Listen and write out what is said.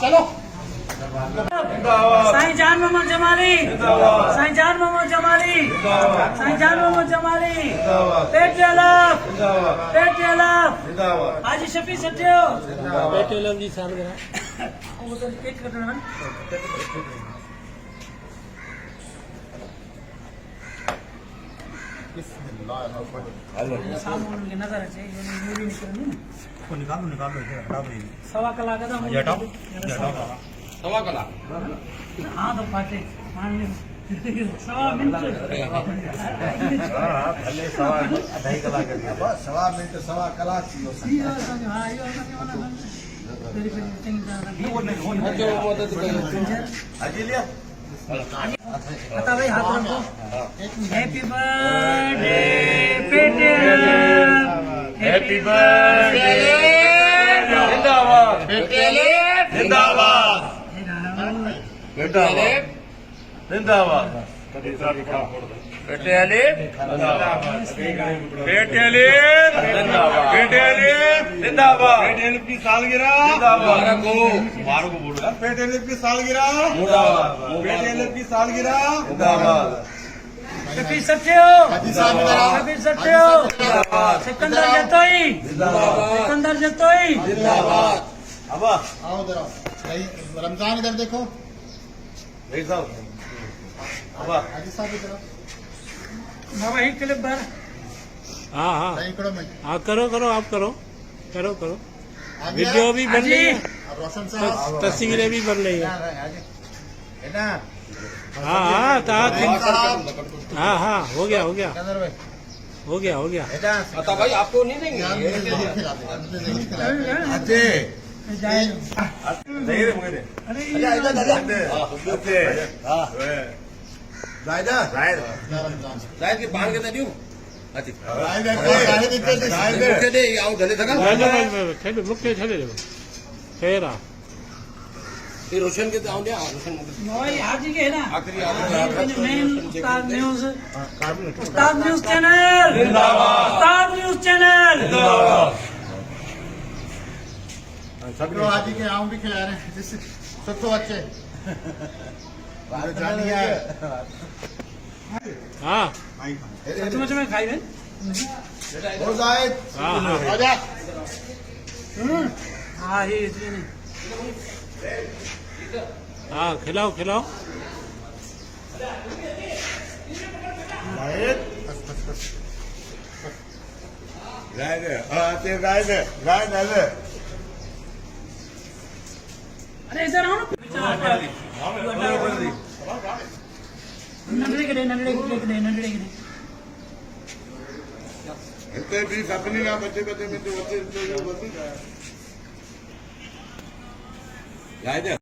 चलो साईं जान मोहम्मद जमाली, साईं जान मोहम्मद जमाली, साईं जान मोहम्मद जमाली, पेट हाजी शफी सटियो पेट जी सालगिरह वो तो केक कटना सामने उनके नजर है ये मूवी निकलनी को निकालो इसे हटा दो सवा कलाक का ये हटाओ सवा कलाक हाँ तो पाटे मान लो सवा मिनट भले सवा ढाई कलाक सवा मिनट सवा कलाक हाँ ये तेरी हाजी लिया बता भाई हाथ रखो हैप्पी बर्थडे पेटे हैप्पी बर्थडे जिंदाबाद जिंदाबाद जिंदाबाद जिंदाबाद जिंदाबाद की सालगिरह मुबारक हो बोलो पेटेलिप की सालगिरह पेटेलिप की सालगिरह जिंदाबाद शफी सटियो शफी सटियो सिकंदर जतोई सिकंदर जतोई अब आओ इधर आओ रमजान इधर देखो भाई साहब अब हाजी साहब इधर बाबा ही क्लिप भर हाँ हाँ सही करो मैं हाँ करो आप करो आ गया? वीडियो भी बन रही है, अब रोशन साहब तस्वीरें भी बन रही है। है ना हाँ हाँ हो गया अता भाई आपको नहीं देंगे अरे जाहिर की बाहर के दे अच्छी दे आओ धले थका मुख्य छले फेरा ये रोशन के आओ दे रोशन नोई हाजी के है ना आखिरी मेन उस्ताद न्यूज चैनल उस्ताद न्यूज चैनल सब लोग हाजी के आम भी खिला रहे हैं जिससे सबको अच्छे हाँ सचमुच में खाई बहन हो जायद हाँ आजा हाँ ये इसलिए नहीं हाँ खिलाओ जायद अरे इधर आओ ना नंदड़े के अपनी ना बच्चे में तो जाहिर